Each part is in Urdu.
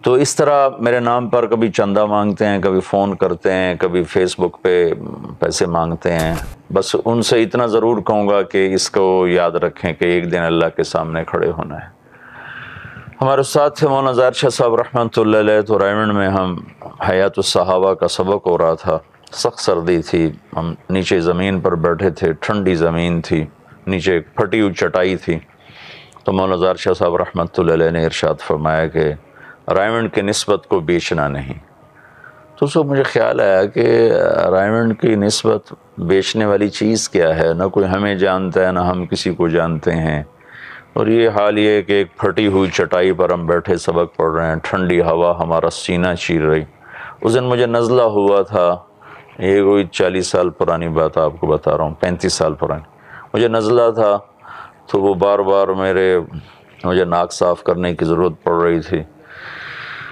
تو اس طرح میرے نام پر کبھی چندہ مانگتے ہیں، کبھی فون کرتے ہیں، کبھی فیس بک پہ پیسے مانگتے ہیں۔ بس ان سے اتنا ضرور کہوں گا کہ اس کو یاد رکھیں کہ ایک دن اللہ کے سامنے کھڑے ہونا ہے۔ ہمارے استاد تھے مولانا ظاہر شاہ صاحب رحمۃ اللہ علیہ، تو رائمنڈ میں ہم حیات الصحابہ کا سبق ہو رہا تھا، سخت سردی تھی، ہم نیچے زمین پر بیٹھے تھے، ٹھنڈی زمین تھی، نیچے ایک پھٹی ہوئی چٹائی تھی۔ تو مولانا ظاہر شاہ صاحب رحمۃ اللہ علیہ نے ارشاد فرمایا کہ رائمنڈ کی نسبت کو بیچنا نہیں۔ تو اس وقت مجھے خیال آیا کہ رائمنڈ کی نسبت بیچنے والی چیز کیا ہے؟ نہ کوئی ہمیں جانتا ہے، نہ ہم کسی کو جانتے ہیں، اور یہ حال یہ ہے کہ ایک پھٹی ہوئی چٹائی پر ہم بیٹھے سبق پڑھ رہے ہیں، ٹھنڈی ہوا ہمارا سینہ چیر رہی۔ اس دن مجھے نزلہ ہوا تھا، یہ کوئی 40 سال پرانی بات آپ کو بتا رہا ہوں، 35 سال پرانی، مجھے نزلہ تھا، تو وہ بار بار مجھے ناک صاف کرنے کی ضرورت پڑ رہی تھی،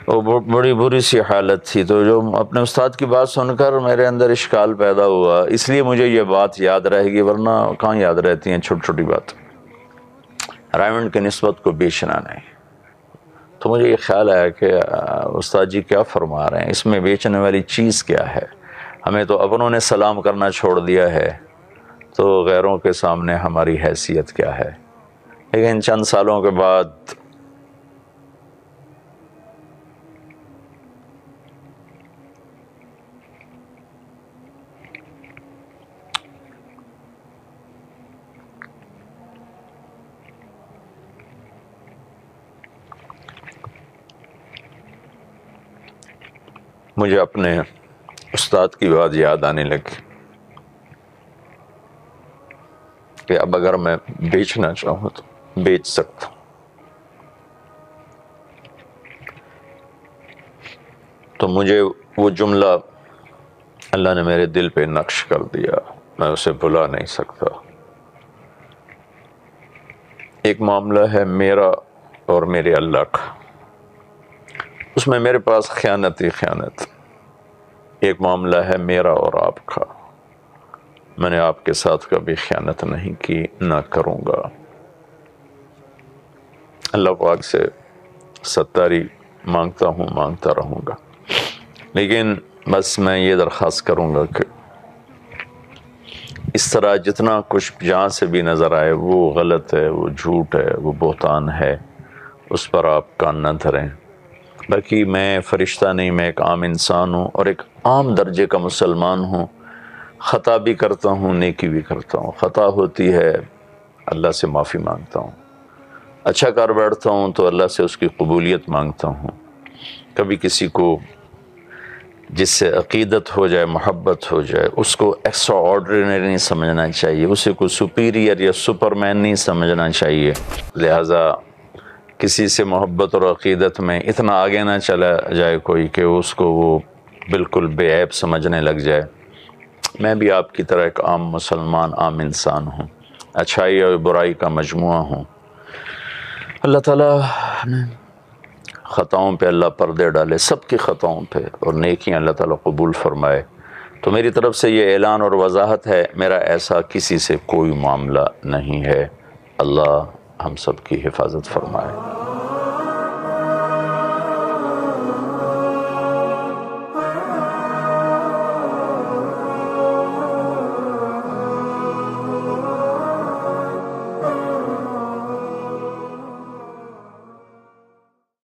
وہ بڑی بری سی حالت تھی۔ تو جو اپنے استاد کی بات سن کر میرے اندر اشکال پیدا ہوا، اس لیے مجھے یہ بات یاد رہے گی، ورنہ کہاں یاد رہتی ہیں چھوٹی چھوٹی بات۔ رائمنڈ کی نسبت کو بیچنا نہیں۔ تو مجھے یہ خیال آیا کہ استاد جی کیا فرما رہے ہیں، اس میں بیچنے والی چیز کیا ہے؟ ہمیں تو اپنوں نے سلام کرنا چھوڑ دیا ہے، تو غیروں کے سامنے ہماری حیثیت کیا ہے؟ لیکن چند سالوں کے بعد مجھے اپنے استاد کی بات یاد آنے لگی کہ اب اگر میں بیچنا چاہوں تو بیچ سکتا ہوں۔ تو مجھے وہ جملہ اللہ نے میرے دل پہ نقش کر دیا، میں اسے بھلا نہیں سکتا۔ ایک معاملہ ہے میرا اور میرے اللہ کا، اس میں میرے پاس خیانت ہی خیانت۔ ایک معاملہ ہے میرا اور آپ کا، میں نے آپ کے ساتھ کبھی خیانت نہیں کی، نہ کروں گا۔ اللہ پاک سے ستاری مانگتا ہوں، مانگتا رہوں گا، لیکن بس میں یہ درخواست کروں گا کہ اس طرح جتنا کچھ جہاں سے بھی نظر آئے وہ غلط ہے، وہ جھوٹ ہے، وہ بہتان ہے، اس پر آپ کان نہ دھریں۔ باقی میں فرشتہ نہیں، میں ایک عام انسان ہوں، اور ایک عام درجے کا مسلمان ہوں، خطا بھی کرتا ہوں، نیکی بھی کرتا ہوں۔ خطا ہوتی ہے، اللہ سے معافی مانگتا ہوں، اچھا کر بیٹھتا ہوں تو اللہ سے اس کی قبولیت مانگتا ہوں۔ کبھی کسی کو جس سے عقیدت ہو جائے، محبت ہو جائے، اس کو ایکسٹرا آرڈینری نہیں سمجھنا چاہیے، اسے کوئی سپیریئر یا سپرمین نہیں سمجھنا چاہیے۔ لہٰذا کسی سے محبت اور عقیدت میں اتنا آگے نہ چلا جائے کوئی کہ اس کو وہ بالکل بے عیب سمجھنے لگ جائے۔ میں بھی آپ کی طرح ایک عام مسلمان، عام انسان ہوں، اچھائی اور برائی کا مجموعہ ہوں۔ اللہ تعالیٰ نے خطاؤں پہ اللہ پردے ڈالے، سب کی خطاؤں پہ، اور نیکیاں اللہ تعالیٰ قبول فرمائے۔ تو میری طرف سے یہ اعلان اور وضاحت ہے، میرا ایسا کسی سے کوئی معاملہ نہیں ہے۔ اللہ ہم سب کی حفاظت فرمائے۔